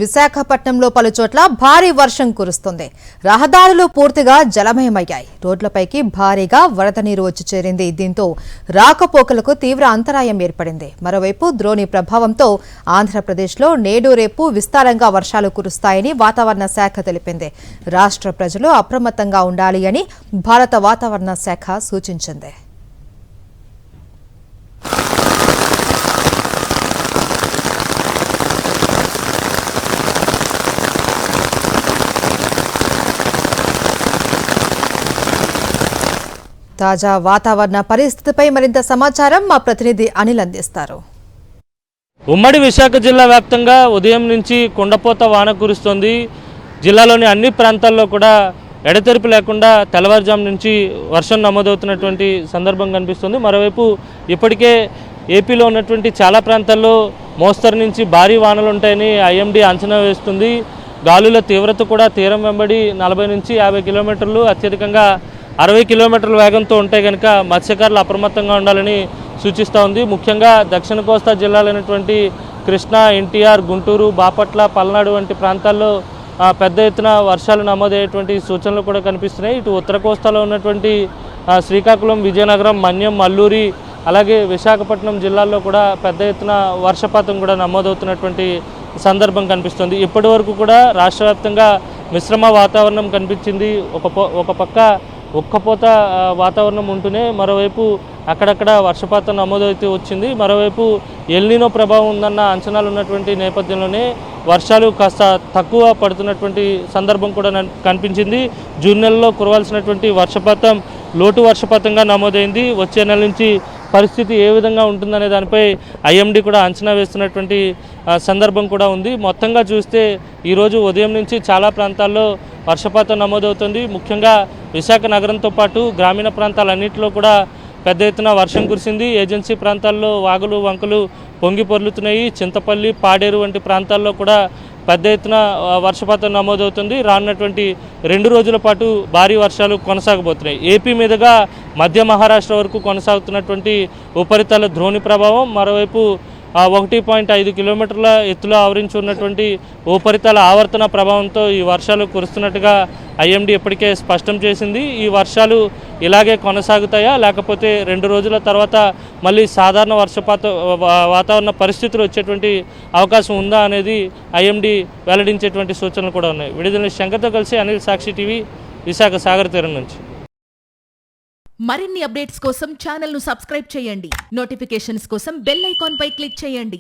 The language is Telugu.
విశాఖపట్నంలో పలుచోట్ల భారీ వర్షం కురుస్తుంది. రహదారులు పూర్తిగా జలమయమయ్యాయి. రోడ్లపైకి భారీగా వరద నీరు వచ్చి చేరింది. దీంతో రాకపోకలకు తీవ్ర అంతరాయం ఏర్పడింది. మరోవైపు ద్రోణి ప్రభావంతో ఆంధ్రప్రదేశ్లో నేడు రేపు విస్తారంగా వర్షాలు కురుస్తాయని వాతావరణ శాఖ తెలిపింది. రాష్ట్ర ప్రజలు అప్రమత్తంగా ఉండాలి అని భారత వాతావరణ శాఖ సూచించింది. తాజా వాతావరణ పరిస్థితిపై మరింత సమాచారం మా ప్రతినిధి అనిల్ అందిస్తారు. ఉమ్మడి విశాఖ జిల్లా వ్యాప్తంగా ఉదయం నుంచి కుండపోత వాన కురుస్తోంది. జిల్లాలోని అన్ని ప్రాంతాల్లో కూడా ఎడతెరిపి లేకుండా తెల్లవారుజాము నుంచి వర్షం నమోదవుతున్నటువంటి సందర్భం కనిపిస్తుంది. మరోవైపు ఇప్పటికే ఏపీలో ఉన్నటువంటి చాలా ప్రాంతాల్లో మోస్తరు నుంచి భారీ వానలు ఉంటాయని ఐఎండీ అంచనా వేస్తుంది. గాలుల తీవ్రత కూడా తీరం వెంబడి 40 నుంచి 50 కిలోమీటర్లు, అత్యధికంగా 60 కిలోమీటర్ల వేగంతో ఉంటే కనుక మత్స్యకారులు అప్రమత్తంగా ఉండాలని సూచిస్తూ ఉంది. ముఖ్యంగా దక్షిణ కోస్తా జిల్లాలైనటువంటి కృష్ణా, ఎన్టీఆర్, గుంటూరు, బాపట్ల, పల్నాడు వంటి ప్రాంతాల్లో పెద్ద ఎత్తున వర్షాలు నమోదయ్యేటువంటి సూచనలు కూడా కనిపిస్తున్నాయి. ఇటు ఉత్తర కోస్తాలో ఉన్నటువంటి శ్రీకాకుళం, విజయనగరం, మన్యం, అల్లూరి, అలాగే విశాఖపట్నం జిల్లాల్లో కూడా పెద్ద ఎత్తున వర్షపాతం కూడా నమోదవుతున్నటువంటి సందర్భం కనిపిస్తుంది. ఇప్పటి వరకు కూడా రాష్ట్ర వ్యాప్తంగా మిశ్రమ వాతావరణం కనిపించింది. ఒక పక్క ఉక్కపోత వాతావరణం ఉంటూనే మరోవైపు అక్కడక్కడ వర్షపాతం నమోదైతే వచ్చింది. మరోవైపు ఎల్నినో ప్రభావం ఉందన్న అంచనాలు ఉన్నటువంటి నేపథ్యంలోనే వర్షాలు కాస్త తక్కువ పడుతున్నటువంటి సందర్భం కూడా కనిపించింది. జూన్ నెలలో కురవాల్సినటువంటి వర్షపాతం లోటు వర్షపాతంగా నమోదైంది. వచ్చే నెల నుంచి పరిస్థితి ఏ విధంగా ఉంటుందనే దానిపై ఐఎండీ కూడా అంచనా వేస్తున్నటువంటి సందర్భం కూడా ఉంది. మొత్తంగా చూస్తే ఈరోజు ఉదయం నుంచి చాలా ప్రాంతాల్లో వర్షపాతం నమోదవుతుంది. ముఖ్యంగా విశాఖ నగరంతో పాటు గ్రామీణ ప్రాంతాలన్నింటిలో కూడా పెద్ద ఎత్తున వర్షం కురిసింది. ఏజెన్సీ ప్రాంతాల్లో వాగులు వంకలు పొంగి పొర్లుతున్నాయి. చింతపల్లి, పాడేరు వంటి ప్రాంతాల్లో కూడా పెద్ద ఎత్తున వర్షపాతం నమోదవుతుంది. రానున్నటువంటి 2 రోజుల పాటు భారీ వర్షాలు కొనసాగబోతున్నాయి. ఏపీ మీదుగా మధ్య మహారాష్ట్ర వరకు కొనసాగుతున్నటువంటి ఉపరితల ద్రోణి ప్రభావం, మరోవైపు 1.5 కిలోమీటర్ల ఎత్తులో ఆవరించి ఉన్నటువంటి ఉపరితల ఆవర్తన ప్రభావంతో ఈ వర్షాలు కురుస్తున్నట్టుగా ఐఎండీ ఇప్పటికే స్పష్టం చేసింది. ఈ వర్షాలు ఇలాగే కొనసాగుతాయా, లేకపోతే 2 రోజుల తర్వాత మళ్ళీ సాధారణ వర్షపాత వాతావరణ పరిస్థితులు వచ్చేటువంటి అవకాశం ఉందా అనేది ఐఎండీ వెల్లడించేటువంటి సూచనలు కూడా ఉన్నాయి. విడుదల శంకర్తో కలిసి అనిల్, సాక్షి టీవీ, విశాఖ సాగర్ తీరం నుంచి. మరిన్ని అప్డేట్స్ కోసం ఛానల్ను సబ్స్క్రైబ్ చేయండి. నోటిఫికేషన్స్ కోసం బెల్ ఐకాన్ పై క్లిక్ చేయండి.